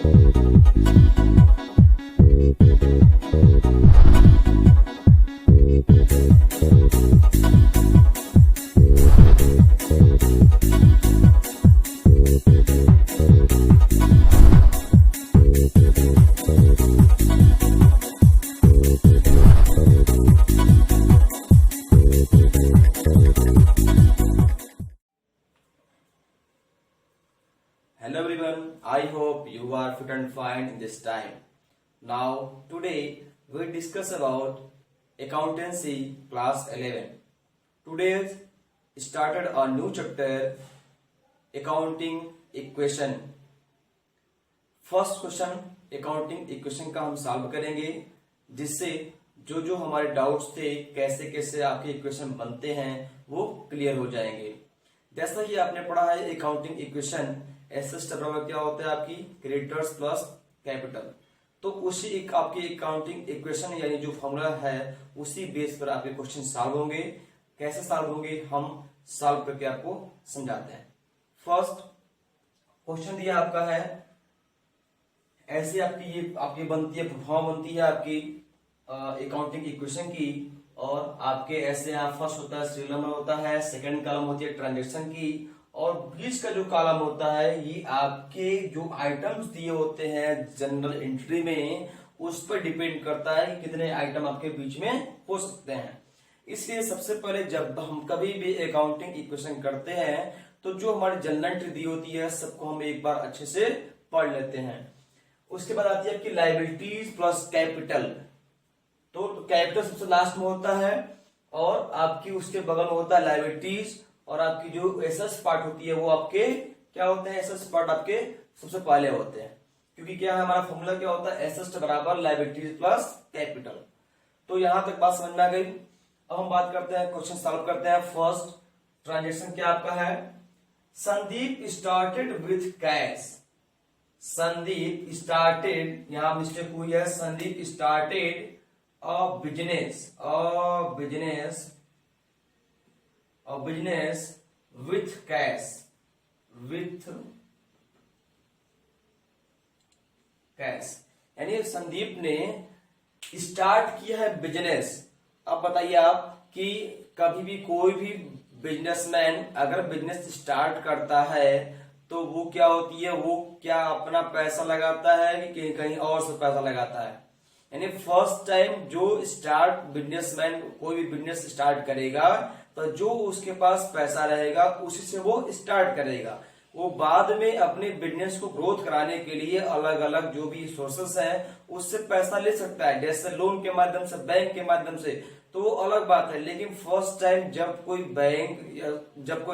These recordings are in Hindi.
Hello everyone, I hope you are fit and fine in this time. Now today we discuss about accountancy class 11. Today started a new chapter, accounting equation. First question accounting equation का हम सॉल्व करेंगे, जिससे जो जो हमारे डाउट्स थे कैसे कैसे आपके इक्वेशन बनते हैं वो क्लियर हो जाएंगे। जैसा कि आपने पढ़ा है अकाउंटिंग इक्वेशन एसेट्स बराबर क्या होता है आपकी क्रेडिटर्स प्लस कैपिटल। तो उसी एक आपकी अकाउंटिंग इक्वेशन यानी जो फॉर्मूला है उसी बेस पर आपके क्वेश्चन सॉल्व होंगे। कैसे सॉल्व होंगे हम सॉल्व करके आपको समझाते हैं। फर्स्ट क्वेश्चन दिया आपका है, ऐसे आपकी बनती है फॉर्म बनती है आपकी अकाउंटिंग इक्वेशन की, और आपके ऐसे यहाँ फर्स्ट होता है सीरियल नंबर होता है, सेकंड कॉलम होती है ट्रांजेक्शन की, और बीच का जो कॉलम होता है ये आपके जो आइटम्स दिए होते हैं जनरल एंट्री में उस पर डिपेंड करता है कि कितने आइटम आपके बीच में हो सकते हैं। इसलिए सबसे पहले जब हम कभी भी अकाउंटिंग इक्वेशन करते हैं तो जो हमारी जनरल एंट्री दी होती है सबको हम एक बार अच्छे से पढ़ लेते हैं। उसके बाद आती है आपकी लायबिलिटीज प्लस कैपिटल। तो कैपिटल सबसे लास्ट में होता है और आपकी उसके बगल में होता है लायबिलिटीज, और आपकी जो एसेट्स पार्ट होती है वो आपके क्या होते हैं, एसेट्स पार्ट आपके सबसे पहले होते हैं, क्योंकि क्या है हमारा फॉर्मूला क्या होता है एसेट्स बराबर लायबिलिटीज प्लस कैपिटल। तो यहां तक बात समझ में आ गई। अब हम बात करते हैं, क्वेश्चन सॉल्व करते हैं। फर्स्ट ट्रांजेक्शन क्या आपका है, Sandeep started with cash. Sandeep started, यहां मिस्टेक हुई है, Sandeep started a business with cash, यानी संदीप ने स्टार्ट किया है बिजनेस। अब बताइए आप कि कभी भी कोई भी बिजनेसमैन अगर बिजनेस स्टार्ट करता है तो वो क्या होती है, वो क्या अपना पैसा लगाता है कि कहीं और से पैसा लगाता है। यानी फर्स्ट टाइम जो स्टार्ट बिजनेसमैन कोई भी बिजनेस स्टार्ट करेगा तो जो उसके पास पैसा रहेगा उसी से वो स्टार्ट करेगा। वो बाद में अपने बिजनेस को ग्रोथ कराने के लिए अलग अलग जो भी सोर्सेस हैं उससे पैसा ले सकता है, जैसे लोन के माध्यम से, बैंक के माध्यम से, तो वो अलग बात है। लेकिन फर्स्ट टाइम जब कोई जब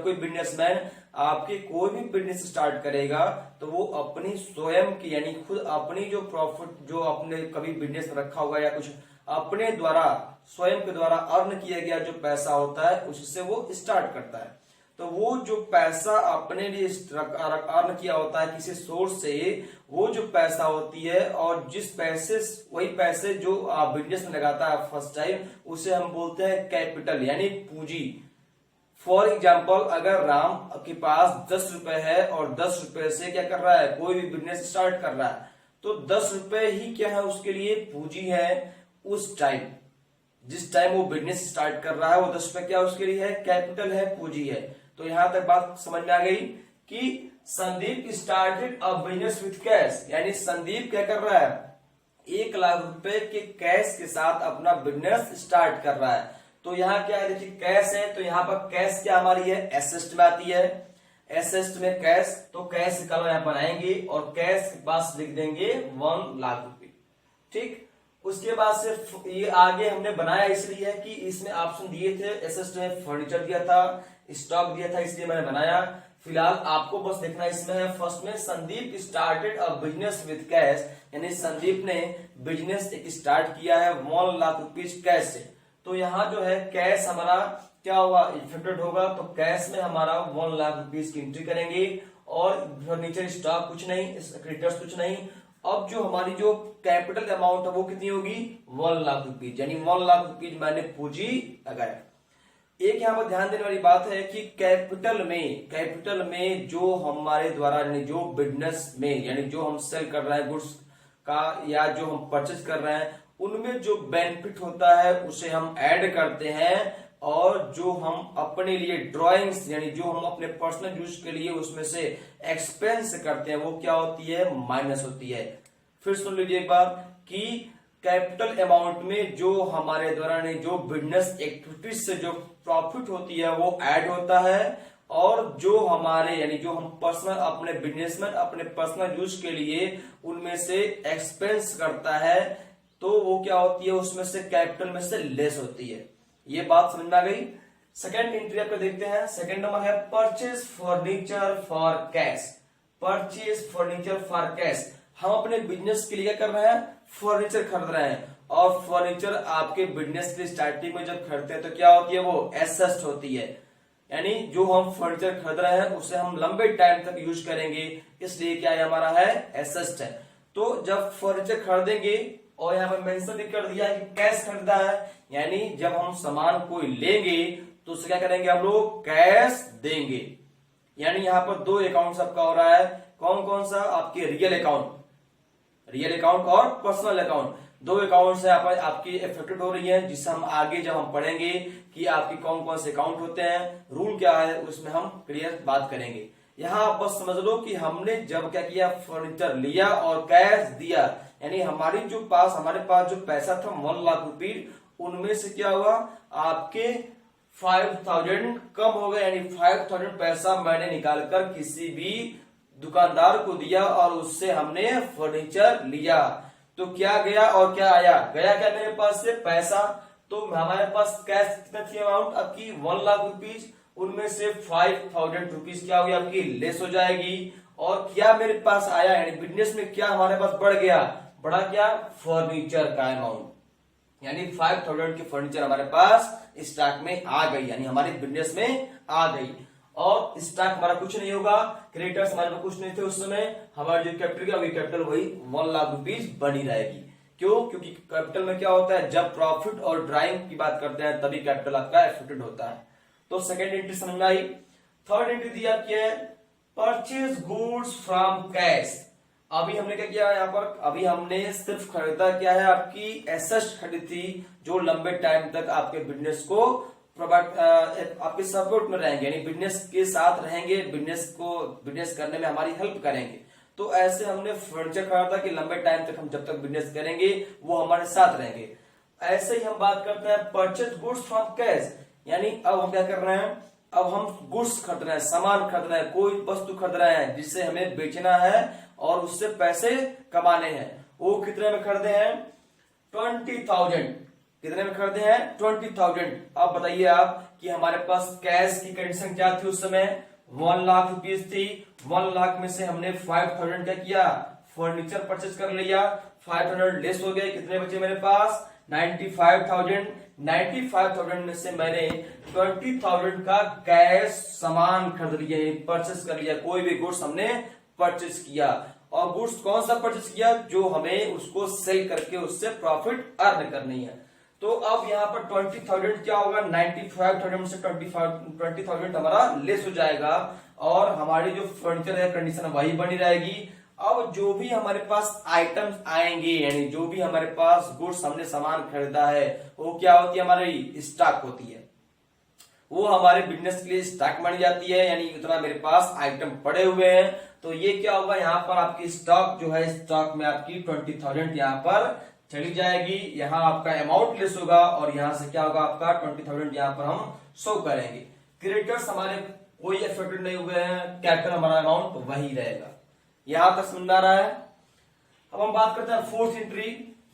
कोई बिजनेसमैन आपके कोई भी बिजनेस स्टार्ट करेगा तो वो अपनी स्वयं की यानी खुद अपनी जो प्रॉफिट जो अपने कभी बिजनेस में रखा होगा या कुछ अपने द्वारा स्वयं के द्वारा अर्न किया गया जो पैसा होता है उससे वो स्टार्ट करता है। तो वो जो पैसा अपने लिए अर्न किया होता है किसी सोर्स से, वो जो पैसा होती है और वही पैसे जो बिजनेस में लगाता है फर्स्ट टाइम, उसे हम बोलते हैं कैपिटल यानी पूंजी। फॉर एग्जाम्पल अगर राम के पास 10 रुपए है और 10 रुपए से क्या कर रहा है, कोई भी बिजनेस स्टार्ट कर रहा है, तो 10 रुपए ही क्या है उसके लिए पूंजी है। उस टाइम जिस टाइम वो बिजनेस स्टार्ट कर रहा है वो 10 रुपए क्या उसके लिए है, कैपिटल है, पूंजी है। तो यहां तक बात समझ में आ गई कि Sandeep started a business with cash, यानी संदीप क्या कर रहा है 1 लाख रुपए के कैश के साथ अपना बिजनेस स्टार्ट कर रहा है। तो यहाँ क्या है, देखिए कैश है, तो यहाँ पर कैश क्या हमारी है, एसेट में आती है, एसेट में कैश, तो कैश निकालो यहाँ पर आएंगे और कैश के पास लिख देंगे 1 लाख रुपए। ठीक, उसके बाद से ये आगे हमने बनाया इसलिए है कि इसमें ऑप्शन दिए थे, एसेट में फर्नीचर दिया था, स्टॉक दिया था, इसलिए मैंने बनाया। फिलहाल आपको बस देखना इसमें है, फर्स्ट में Sandeep started a business with cash, यानी संदीप ने बिजनेस एक स्टार्ट किया है 1 लाख रुपीज कैश से। तो यहाँ जो है कैश हमारा क्या होगा, इफेक्टेड होगा, तो कैश में हमारा 1 लाख रुपीज की एंट्री करेंगे और फर्नीचर स्टॉक कुछ नहीं, क्रेडिटर्स कुछ नहीं। अब जो हमारी जो कैपिटल अमाउंट है वो कितनी होगी, 1 लाख रुपीज, यानी 1 लाख रुपीज मैंने पूंजी लगाया। एक यहाँ पर ध्यान देने वाली बात है कि कैपिटल में जो हमारे द्वारा यानी जो बिजनेस में यानी जो हम सेल कर रहे हैं गुड्स का या जो हम परचेज कर रहे हैं उनमें जो बेनिफिट होता है उसे हम ऐड करते हैं, और जो हम अपने लिए ड्राइंग्स यानी जो हम अपने पर्सनल यूज के लिए उसमें से एक्सपेंस करते हैं वो क्या होती है, माइनस होती है। फिर सुन लीजिए एक बार कि कैपिटल अमाउंट में जो हमारे द्वारा जो बिजनेस एक्टिविटीज से जो प्रॉफिट होती है वो ऐड होता है, और जो हमारे यानी जो हम पर्सनल अपने बिजनेसमैन अपने पर्सनल यूज के लिए उनमें से एक्सपेंस करता है तो वो क्या होती है, उसमें से कैपिटल में से लेस होती है। ये बात समझ में आ गई। सेकेंड एंट्री आपको देखते हैं। सेकेंड नंबर है purchase furniture for cash. Purchase furniture for cash, हम अपने बिजनेस के लिए क्या कर रहे हैं, फर्नीचर खरीद रहे हैं, और फर्नीचर आपके बिजनेस की स्टार्टिंग में जब खरीदते हैं तो क्या होती है, वो एसेट होती है। यानी जो हम फर्नीचर खरीद रहे हैं उसे हम लंबे टाइम तक यूज करेंगे, इसलिए क्या है, हमारा है एसेट है। तो जब फर्नीचर खरीदेंगे, और यहाँ पर मेंशन भी कर दिया है कि कैश खरीदा है, यानी जब हम सामान कोई लेंगे तो उसे क्या करेंगे, हम लोग कैश देंगे। यानी यहाँ पर दो अकाउंट आपका हो रहा है, कौन कौन सा, आपके रियल अकाउंट और पर्सनल अकाउंट, दो अकाउंट से आपकी इफेक्टेड हो रही है, जिससे हम आगे जब हम पढ़ेंगे कि आपके कौन कौन से अकाउंट होते हैं, रूल क्या है, उसमें हम क्लियर बात करेंगे। यहाँ आप बस समझ लो कि हमने जब क्या किया, फर्नीचर लिया और कैश दिया, यानी हमारे पास जो पैसा था 1 लाख रुपए, उनमें से क्या हुआ, आपके 5000 कम हो गए, यानी 5000 पैसा मैंने निकालकर किसी भी दुकानदार को दिया और उससे हमने फर्नीचर लिया। तो क्या गया और क्या आया, गया क्या मेरे पास से पैसा, तो हमारे पास कैश कितना थी अमाउंट आपकी 1 लाख रुपीज, उनमें से 5000 रुपीज क्या हुई आपकी लेस हो जाएगी। और क्या मेरे पास आया, यानी बिजनेस में क्या हमारे पास बढ़ गया, बढ़ा क्या, फर्नीचर का अमाउंट, यानी 5000 की फर्नीचर हमारे पास स्टॉक में आ गई, यानी हमारे बिजनेस में आ गई। और स्टॉक हमारा कुछ नहीं होगा, क्रेडिटर्स हमारे पास कुछ नहीं थे उस समय, हमारा जो कैपिटल वही 1 लाख रुपीज बनी रहेगी। क्यों, क्योंकि कैपिटल में क्या होता है, जब प्रॉफिट और ड्राइंग की बात करते हैं तभी कैपिटल आपका एफेक्टेड होता है। तो सेकेंड एंट्री समझ में आई। थर्ड एंट्री दी आपकी है परचेज गुड्स फ्रॉम कैश। अभी हमने क्या किया यहाँ पर, अभी हमने सिर्फ खरीदा क्या है, आपकी एसेट खरीदी थी जो लंबे टाइम तक आपके बिजनेस को आपके सपोर्ट में रहेंगे, यानी बिजनेस के साथ रहेंगे, बिजनेस करने में हमारी हेल्प करेंगे। तो ऐसे हमने फर्नीचर खरीदा कि लंबे टाइम तक हम जब तक बिजनेस करेंगे वो हमारे साथ रहेंगे। ऐसे ही हम बात करते हैं परचेज गुड्स फ्रॉम कैश, यानी अब हम क्या कर रहे हैं, अब हम गुड्स खरीद रहे हैं, सामान खरीद रहे हैं, कोई वस्तु खरीद रहे हैं जिससे हमें बेचना है और उससे पैसे कमाने हैं। वो कितने में खरीदे हैं, 20,000। कितने में खरीदे हैं, 20,000। अब बताइए आप कि हमारे पास कैश की कंडीशन क्या थी उस समय, 1 लाख रुपीज थी। 1 लाख में से हमने 5000 क्या किया, फर्नीचर परचेज कर लिया, 500 लेस हो गए, कितने बचे मेरे पास, 95,000। 95,000 में से मैंने 20,000 का कैश सामान खरीद लिया, परचेज कर लिया, कोई भी गुड्स हमने परचेज किया। और गुड्स कौन सा परचेज किया, जो हमें उसको सेल करके उससे प्रॉफिट अर्न करनी है। तो अब यहाँ पर 20,000 क्या होगा, 95,000 से 20,000 हमारा लेस हो जाएगा, और हमारी जो फर्नीचर है कंडीशन वही बनी रहेगी। अब जो भी हमारे पास आइटम्स आएंगे, यानी जो भी हमारे पास गुड्स हमने सामान खरीदा है, वो क्या होती है, हमारी स्टॉक होती है, वो हमारे बिजनेस के लिए स्टॉक बन जाती है, यानी उतना मेरे पास आइटम पड़े हुए हैं। तो ये क्या होगा, यहाँ पर आपकी स्टॉक जो है, स्टॉक में आपकी 20,000 यहाँ पर चली जाएगी, यहाँ आपका अमाउंट लेस होगा, और यहाँ से क्या होगा, आपका 20,000 यहाँ पर हम शो करेंगे। क्रेडिटर्स हमारे कोई इफेक्टेड नहीं हुए हैं, कैपिटल हमारा अमाउंट वही रहेगा। यहां तक समझ आ रहा है। अब हम बात करते हैं fourth entry,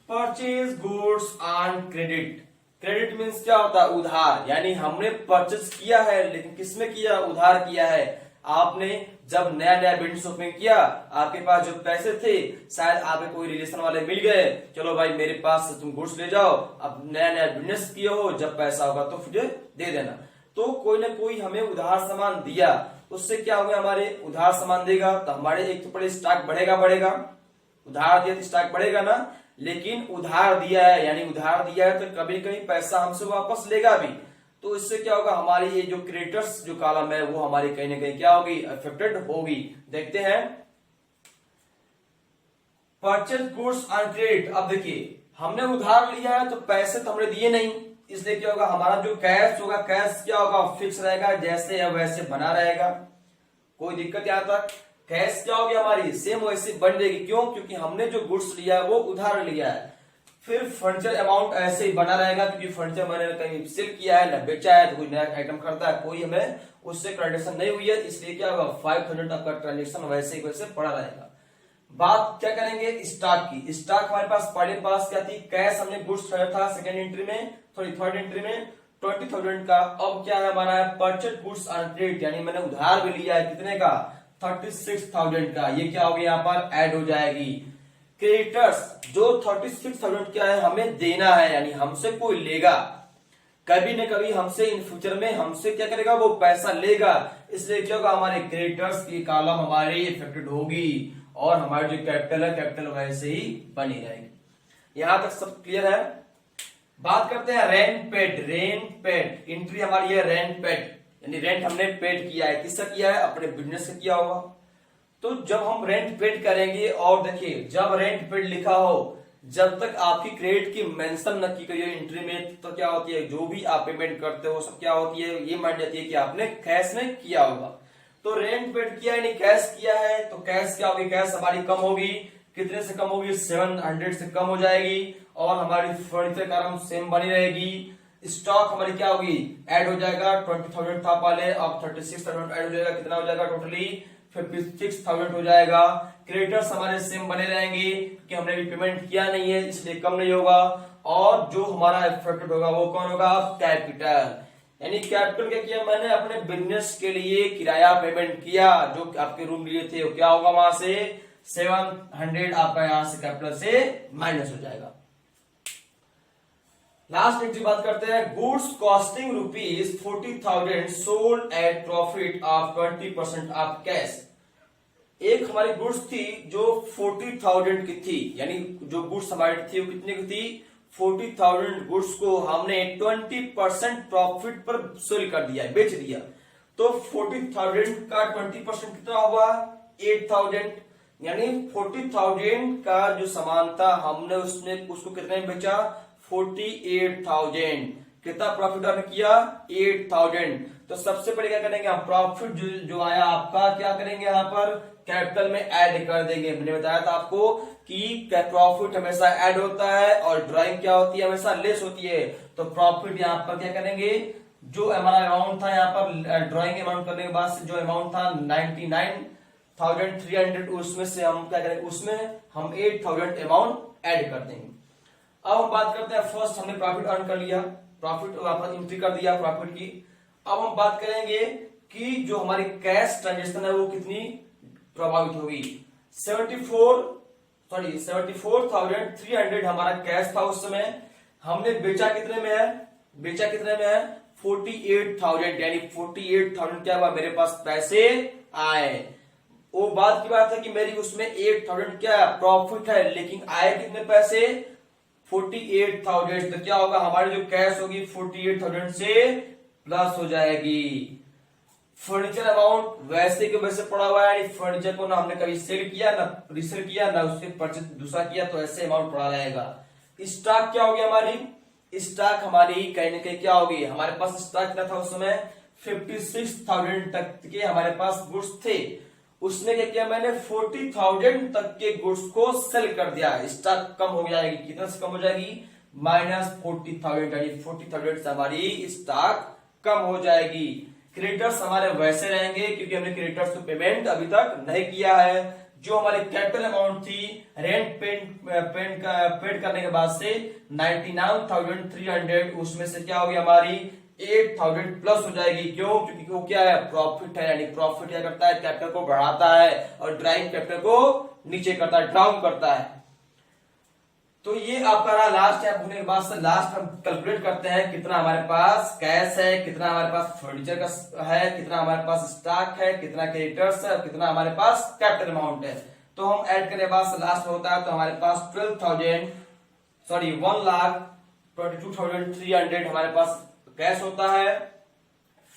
purchase goods on credit. Credit means क्या होता है, उधार, यानी हमने परचेज किया है लेकिन किसमें किया, उधार किया है। आपने जब नया बिजनेस ओपन किया, आपके पास जो पैसे थे, शायद आपके कोई रिलेशन वाले मिल गए, चलो भाई मेरे पास से तुम गुड्स ले जाओ, अब नया बिजनेस किए हो, जब पैसा होगा तो फिर दे देना। तो कोई ना कोई हमें उधार सामान दिया, उससे क्या होगा, हमारे उधार सामान देगा तो हमारे एक तो पहले स्टॉक बढ़ेगा, उधार दिया तो स्टॉक बढ़ेगा ना, लेकिन उधार दिया है, यानी उधार दिया है तो कभी कभी पैसा हमसे वापस लेगा भी। तो इससे क्या होगा, हमारी ये जो क्रेडिटर्स जो कॉलम है वो हमारी कहीं ना कहीं क्या होगी, अफेक्टेड होगी। देखते हैं परचेज गुड्स ऑन क्रेडिट। अब देखिए हमने उधार लिया है तो पैसे तो हमने दिए नहीं, इसलिए क्या होगा, हमारा जो कैश होगा, कैश क्या होगा, फिक्स रहेगा, जैसे है वैसे बना रहेगा, कोई दिक्कत यहाँ तक। कैश क्या होगी हमारी, सेम वैसे बन जाएगी। क्यों? क्योंकि हमने जो गुड्स लिया है वो उधार लिया है। फिर फर्नीचर अमाउंट ऐसे ही बना रहेगा, क्योंकि फर्नीचर मैंने कहीं सेल किया है, न बेचा है, तो कोई नया आइटम खरीदा है, कोई हमें उससे ट्रांजेक्शन नहीं हुई है, इसलिए क्या होगा, 500 आपका ट्रांजेक्शन वैसे ही वैसे पड़ा रहेगा। बात क्या करेंगे स्टॉक की। स्टॉक हमारे पास पहले पास क्या थी, कैश हमने गुड्स रखा था सेकंड एंट्री में, सॉरी थर्ड एंट्री में 20,000 का। अब क्या है हमारा है परचेज गुड्स ऑन क्रेडिट, यानी मैंने उधार भी लिया है कितने का, 36,000 का। ये क्या होगी यहाँ पर ऐड हो जाएगी। क्रेडिटर्स जो 36,000 क्या है हमें देना है, यानी हमसे कोई लेगा, कभी न कभी हमसे इन फ्यूचर में हमसे क्या करेगा, वो पैसा लेगा, इसलिए क्या होगा, हमारे क्रेडिटर्स की कॉलम हमारी इफेक्टेड होगी और हमारी जो कैपिटल है कैपिटल वैसे ही बनी रहेगी। यहां तक सब क्लियर है। बात करते हैं rent paid. Rent paid entry हमारी है रेंट पेड, यानी रेंट हमने पेड किया है, किसका किया है, अपने बिजनेस से किया होगा। तो जब हम रेंट पेड करेंगे, और देखिए जब रेंट पेड लिखा हो, जब तक आपकी क्रेडिट की मेंशन न की गई हो एंट्री में, तो क्या होती है, जो भी आप पेमेंट करते हो सब क्या होती है, ये मान जाती है कि आपने कैश में किया होगा। तो रेंट पेड किया यानी कैश किया है, तो कैश क्या होगी, कैश हमारी कम होगी, कितने से कम होगी, 700 से कम हो जाएगी, और हमारी फर्नीचर का रकम सेम बनी रहेगी। स्टॉक हमारी क्या होगी, ऐड हो जाएगा, 20,000 था पहले, अब 36,000 ऐड हो जाएगा, कितना हो जाएगा टोटली 56,000 हो जाएगा। क्रेडिटर्स हमारे सेम बने रहेंगे कि हमने भी पेमेंट किया नहीं है, इसलिए कम नहीं होगा। और जो हमारा इफेक्टेड होगा वो कौन होगा, कैपिटल, यानी कैपिटल क्या किया मैंने, अपने बिजनेस के लिए किराया पेमेंट किया, जो आपके रूम लिए थे, वो क्या होगा, वहां से 700 आपका यहां से कैपिटल से माइनस हो जाएगा। लास्ट एंट्री बात करते हैं, goods costing ₹40,000 sold at profit of 20% of cash. एक हमारी गुड्स थी जो 40,000 की थी, यानी जो गुड्स हमारी थी वो कितने की थी, 40,000 गुड्स को हमने 20% प्रॉफिट पर सेल कर दिया, बेच दिया। तो 40,000 का 20% कितना हुआ, 8,000, यानी 40,000 का जो सामान था हमने उसको कितने में बेचा, 48,000। कितना प्रॉफिट आपने किया, 8,000। तो सबसे पहले क्या करेंगे हम, प्रॉफिट जो आया आपका क्या करेंगे, यहाँ पर कैपिटल में ऐड कर देंगे। मैंने बताया था आपको कि प्रॉफिट हमेशा ऐड होता है और ड्राइंग क्या होती है, हमेशा लेस होती है। तो प्रॉफिट यहाँ पर क्या करेंगे, जो हमारा अमाउंट था यहाँ पर ड्राइंग अमाउंट करने के बाद जो अमाउंट था 99,300, उसमें से हम क्या करेंगे, उसमें हम 8,000 अमाउंट ऐड कर देंगे। अब हम बात करते हैं, फर्स्ट हमने प्रॉफिट अर्न कर लिया, प्रॉफिट वापस एंट्री कर दिया प्रॉफिट की। अब हम बात करेंगे कि जो हमारी कैश ट्रांजेक्शन है वो कितनी प्रभावित होगी। 74,300 हमारा कैश था उस समय, हमने बेचा कितने में है, 48,000, यानी 48,000 क्या हुआ, मेरे पास पैसे आए। वो बात की बात है कि मेरी उसमें 8,000 क्या प्रॉफिट है, लेकिन आए कितने पैसे, 48,000। तो क्या होगा, हमारी जो कैश होगी 48,000 से प्लस हो जाएगी। फर्नीचर अमाउंट वैसे के वैसे पड़ा हुआ है, फर्नीचर को ना हमने कभी सेल किया, ना रीसेल किया, ना उससे परचेज दूसरा किया, तो ऐसे अमाउंट पड़ा रहेगा। स्टॉक क्या होगी हमारी, स्टॉक हमारी कहीं ना कहीं क्या होगी, हमारे पास स्टॉक कितना था उस समय, 56,000 तक के हमारे पास गुड्स थे। उसने क्या किया, मैंने 40,000 तक के गुड्स को सेल कर दिया, स्टॉक कम हो जाएगी, कितना से कम हो जाएगी, -40,000, यानी 40,000 से हमारी स्टॉक कम हो जाएगी। क्रेडिटर्स हमारे वैसे रहेंगे क्योंकि हमने क्रेडिटर्स को पेमेंट अभी तक नहीं किया है। जो हमारी कैपिटल अमाउंट थी रेंट पेड करने के बाद से 99,300, उसमें से क्या होगी हमारी 8,000 प्लस हो जाएगी। क्यों, क्योंकि वो क्या है, प्रॉफिट है, यानी प्रॉफिट क्या करता है, कैपिटल को बढ़ाता है और ड्राइंग कैपिटल को नीचे करता है, डाउन करता है। तो ये आपका रहा लास्ट है। होने के बाद से लास्ट हम कैलकुलेट करते हैं कितना हमारे पास कैश है, कितना हमारे पास फर्नीचर का है, कितना हमारे पास स्टॉक है, कितना क्रेडिटर्स है, कितना हमारे पास कैपिटल अमाउंट है। तो हम ऐड करने के बाद से लास्ट में होता है, तो हमारे पास 1,22,300 हमारे पास कैश होता है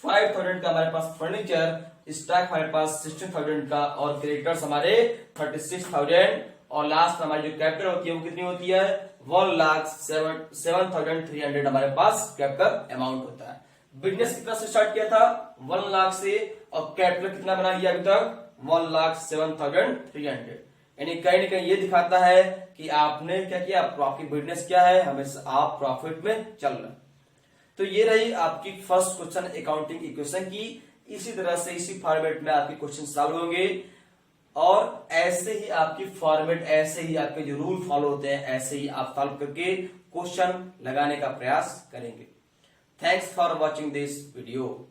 5,000 का, हमारे पास फर्नीचर, स्टॉक हमारे पास 16,000 का, और क्रेडिटर्स हमारे 36,000, और लास्ट में हमारी जो कैपिटल होती है वो कितनी होती है 1,07,300 हमारे पास कैपिटल अमाउंट होता है। बिजनेस कितना से स्टार्ट किया था 1 लाख से, और कैपिटल कितना बना लिया अभी तक 1,07,300, यानी कहीं ना कहीं ये दिखाता है कि आपने क्या किया, आपकी बिजनेस क्या है, हमेशा आप प्रॉफिट में चल रहे। तो ये रही आपकी फर्स्ट क्वेश्चन अकाउंटिंग इक्वेशन की। इसी तरह से इसी फॉर्मेट में आपके क्वेश्चन सॉल्व होंगे, और ऐसे ही आपकी फॉर्मेट, ऐसे ही आपके जो रूल फॉलो होते हैं, ऐसे ही आप सॉल्व करके क्वेश्चन लगाने का प्रयास करेंगे। Thanks for watching this video.